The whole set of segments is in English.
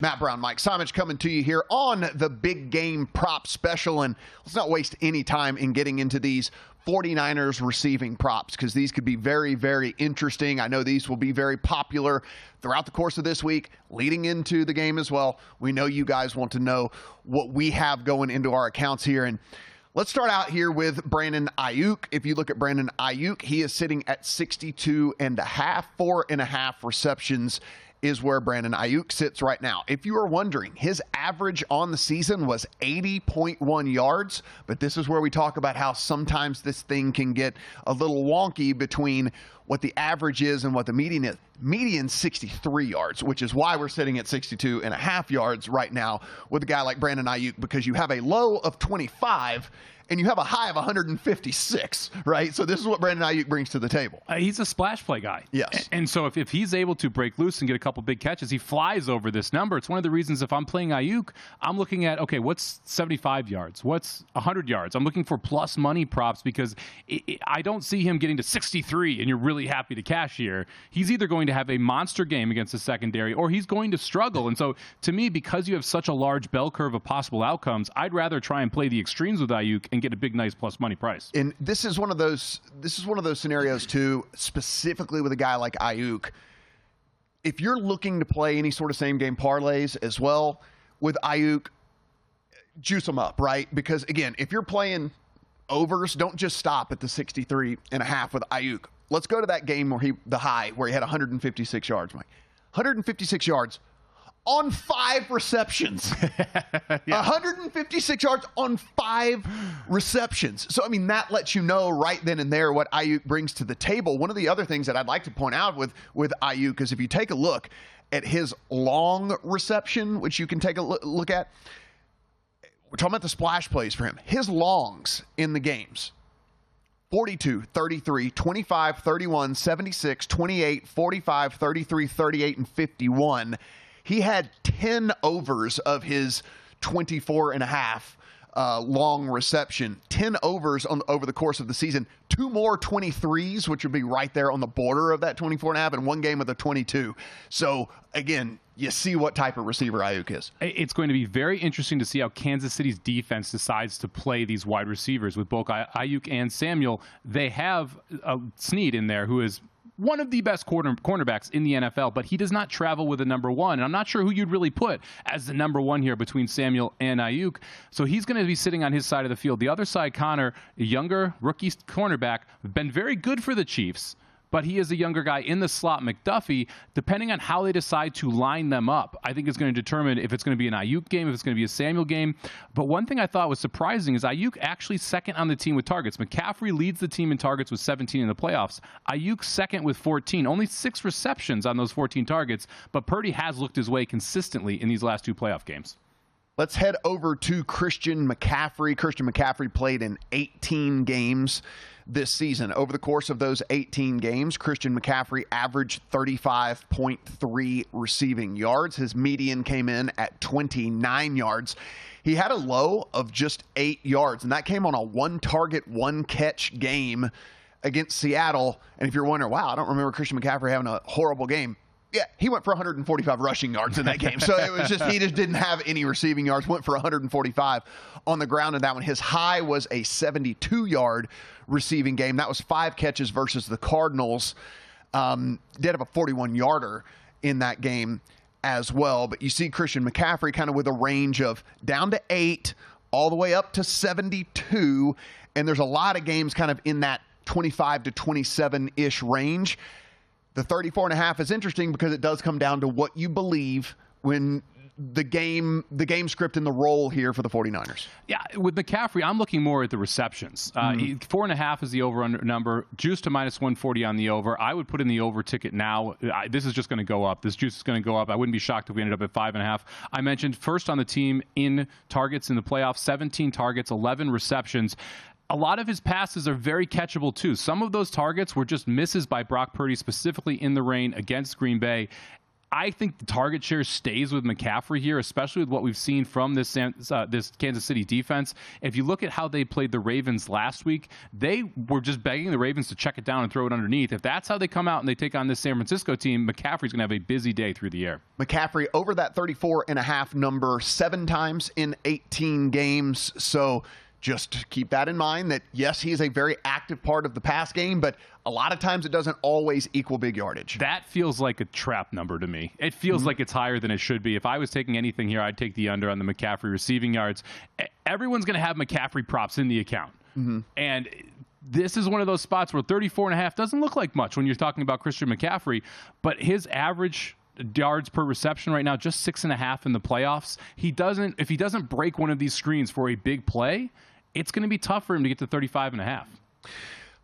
Matt Brown, Mike Somich coming to you here on the Big Game Prop Special. And let's not waste any time in getting into these 49ers receiving props because these could be very, very interesting. I know these will be very popular throughout the course of this week, leading into the game as well. We know you guys want to know what we have going into our accounts here. And let's start out here with Brandon Ayuk. If you look at Brandon Ayuk, he is sitting at 62.5, 4.5 receptions is where Brandon Ayuk sits right now. If you are wondering, his average on the season was 80.1 yards, but this is where we talk about how sometimes this thing can get a little wonky between what the average is and what the median is. Median 63 yards, which is why we're sitting at 62.5 yards right now with a guy like Brandon Ayuk, because you have a low of 25 and you have a high of 156, right? So this is what Brandon Ayuk brings to the table. He's a splash play guy. Yes. And so if he's able to break loose and get a couple big catches, he flies over this number. It's one of the reasons if I'm playing Ayuk, I'm looking at, okay, what's 75 yards? What's 100 yards? I'm looking for plus money props because I don't see him getting to 63 and you're really happy to cash here. He's either going to have a monster game against the secondary or he's going to struggle. And so to me, because you have such a large bell curve of possible outcomes, I'd rather try and play the extremes with Ayuk and get a big, nice plus money price. And this is one of those scenarios too, specifically with a guy like Ayuk. If you're looking to play any sort of same game parlays as well with Ayuk, juice them up, right? Because again, if you're playing overs, don't just stop at the 63.5 with Ayuk. Let's go to that game where he had 156 yards, Mike. 156 yards on 5 receptions. Yeah. 156 yards on 5 receptions. So, I mean, that lets you know right then and there what Ayuk brings to the table. One of the other things that I'd like to point out with Ayuk is if you take a look at his long reception, which you can take a look at, we're talking about the splash plays for him. His longs in the games, 42, 33, 25, 31, 76, 28, 45, 33, 38, and 51. He had 10 overs of his 24.5 long reception, 10 overs over the course of the season, 2 more 23s, which would be right there on the border of that 24.5, and 1 game with a 22. So again, you see what type of receiver Ayuk is. It's going to be very interesting to see how Kansas City's defense decides to play these wide receivers with both Ayuk and Samuel. They have Snead in there, who is one of the best cornerbacks in the NFL, but he does not travel with a number one. And I'm not sure who you'd really put as the number one here between Samuel and Ayuk. So he's going to be sitting on his side of the field. The other side, Connor, a younger rookie cornerback, been very good for the Chiefs, but he is a younger guy in the slot, McDuffie. Depending on how they decide to line them up, I think it's going to determine if it's going to be an Ayuk game, if it's going to be a Samuel game. But one thing I thought was surprising is Ayuk actually second on the team with targets. McCaffrey leads the team in targets with 17 in the playoffs. Ayuk second with 14. Only 6 receptions on those 14 targets, but Purdy has looked his way consistently in these last 2 playoff games. Let's head over to Christian McCaffrey. Christian McCaffrey played in 18 games this season. Over the course of those 18 games, Christian McCaffrey averaged 35.3 receiving yards. His median came in at 29 yards. He had a low of just 8 yards, and that came on a 1-target, 1-catch game against Seattle. And if you're wondering, wow, I don't remember Christian McCaffrey having a horrible game. Yeah, he went for 145 rushing yards in that game. So it was just, he just didn't have any receiving yards, went for 145 on the ground in that one. His high was a 72-yard receiving game. That was 5 catches versus the Cardinals. Did have a 41-yarder in that game as well. But you see Christian McCaffrey kind of with a range of down to 8 all the way up to 72. And there's a lot of games kind of in that 25 to 27-ish range. The 34.5 is interesting because it does come down to what you believe when the game script and the role here for the 49ers. Yeah, with McCaffrey, I'm looking more at the receptions. 4.5 is the over-under number. Juice to minus 140 on the over. I would put in the over ticket now. This is just going to go up. This juice is going to go up. I wouldn't be shocked if we ended up at 5.5. I mentioned first on the team in targets in the playoffs, 17 targets, 11 receptions. A lot of his passes are very catchable, too. Some of those targets were just misses by Brock Purdy, specifically in the rain against Green Bay. I think the target share stays with McCaffrey here, especially with what we've seen from this Kansas City defense. If you look at how they played the Ravens last week, they were just begging the Ravens to check it down and throw it underneath. If that's how they come out and they take on this San Francisco team, McCaffrey's going to have a busy day through the air. McCaffrey over that 34.5 number 7 times in 18 games. So just keep that in mind that, yes, he is a very active part of the pass game, but a lot of times it doesn't always equal big yardage. That feels like a trap number to me. It feels like it's higher than it should be. If I was taking anything here, I'd take the under on the McCaffrey receiving yards. Everyone's going to have McCaffrey props in the account. And this is one of those spots where 34.5 doesn't look like much when you're talking about Christian McCaffrey, but his average yards per reception right now, just 6.5 in the playoffs. If he doesn't break one of these screens for a big play, it's going to be tough for him to get to 35.5.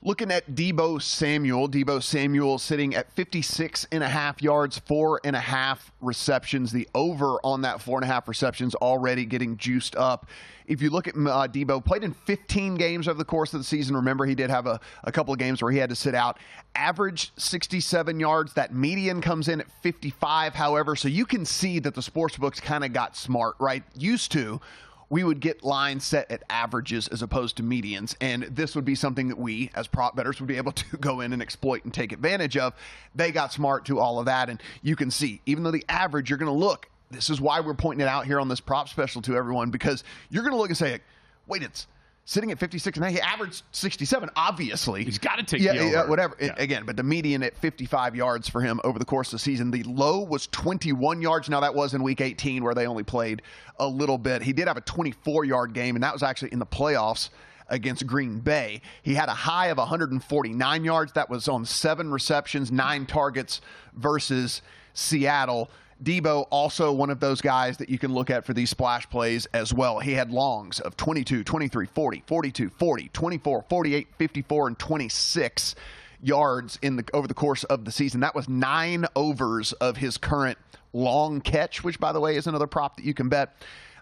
Looking at Deebo Samuel sitting at 56.5 yards, 4.5 receptions. The over on that 4.5 receptions already getting juiced up. If you look at Deebo, played in 15 games over the course of the season. Remember, he did have a couple of games where he had to sit out. Average 67 yards. That median comes in at 55, however. So you can see that the sportsbooks kind of got smart, right? Used to, we would get lines set at averages as opposed to medians, and this would be something that we, as prop bettors, would be able to go in and exploit and take advantage of. They got smart to all of that, and you can see, even though the average, you're going to look, this is why we're pointing it out here on this prop special to everyone, because you're going to look and say, wait, it's sitting at 56, and he averaged 67, obviously. He's got to take the over. Yeah, whatever. Yeah. Again, but the median at 55 yards for him over the course of the season. The low was 21 yards. Now, that was in Week 18 where they only played a little bit. He did have a 24-yard game, and that was actually in the playoffs against Green Bay. He had a high of 149 yards. That was on 7 receptions, 9 targets versus Seattle. Deebo, also one of those guys that you can look at for these splash plays as well. He had longs of 22, 23, 40, 42, 40, 24, 48, 54, and 26 yards over the course of the season. That was 9 overs of his current long catch, which, by the way, is another prop that you can bet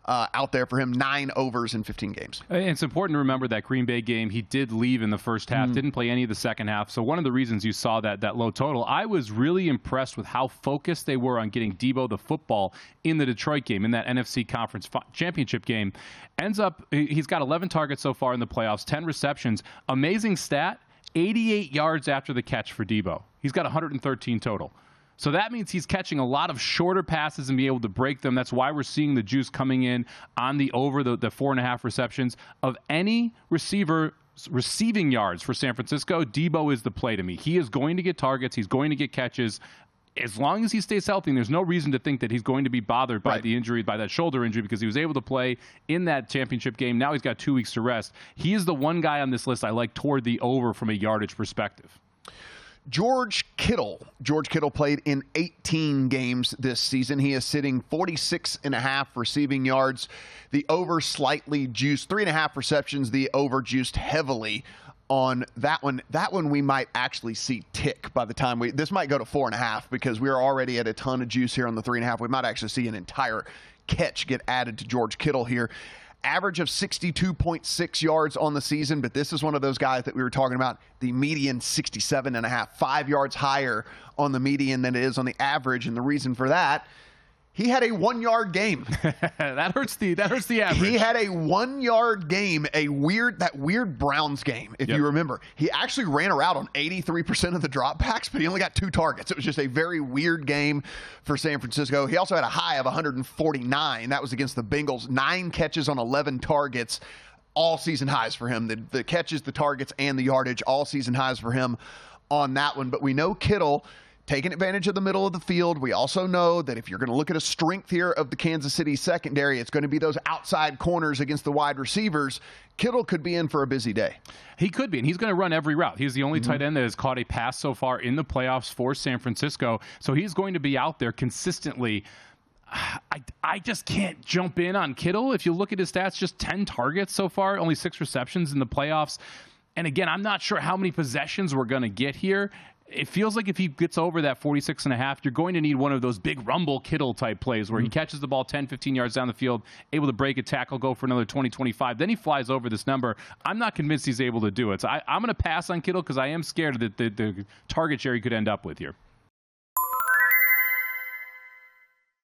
out there for him. 9 overs in 15 games. It's important to remember that Green Bay game, he did leave in the first half, didn't play any of the second half. So one of the reasons you saw that low total, I was really impressed with how focused they were on getting Deebo the football in the Detroit game, in that NFC Conference Championship game. Ends up, he's got 11 targets so far in the playoffs, 10 receptions. Amazing stat, 88 yards after the catch for Deebo. He's got 113 total. So that means he's catching a lot of shorter passes and be able to break them. That's why we're seeing the juice coming in on the over, the 4.5 receptions. Of any receiver receiving yards for San Francisco, Deebo is the play to me. He is going to get targets. He's going to get catches. As long as he stays healthy, and there's no reason to think that he's going to be bothered by the injury, by that shoulder injury, because he was able to play in that championship game. Now he's got 2 weeks to rest. He is the one guy on this list I like toward the over from a yardage perspective. George Kittle played in 18 games this season. He is sitting 46.5 receiving yards. The over slightly juiced, 3.5 receptions. The over juiced heavily on that one. That one we might actually see tick by the time this might go to 4.5, because we're already at a ton of juice here on the 3.5. We might actually see an entire catch get added to George Kittle here. Average of 62.6 yards on the season, but this is one of those guys that we were talking about. The median 67.5, 5 yards higher on the median than it is on the average, and the reason for that, he had a 1-yard game. that hurts the average. He had a 1-yard game, that weird Browns game, if you remember. He actually ran a route on 83% of the dropbacks, but he only got 2 targets. It was just a very weird game for San Francisco. He also had a high of 149. That was against the Bengals. 9 catches on 11 targets. All season highs for him. The catches, the targets, and the yardage, all season highs for him on that one. But we know Kittle taking advantage of the middle of the field. We also know that if you're going to look at a strength here of the Kansas City secondary, it's going to be those outside corners against the wide receivers. Kittle could be in for a busy day. He could be, and he's going to run every route. He's the only tight end that has caught a pass so far in the playoffs for San Francisco, so he's going to be out there consistently. I just can't jump in on Kittle. If you look at his stats, just 10 targets so far, only 6 receptions in the playoffs. And again, I'm not sure how many possessions we're going to get here. It feels like if he gets over that 46.5, you're going to need one of those big rumble Kittle type plays where he catches the ball 10, 15 yards down the field, able to break a tackle, go for another 20, 25. Then he flies over this number. I'm not convinced he's able to do it. So I'm going to pass on Kittle because I am scared that the target share he could end up with here.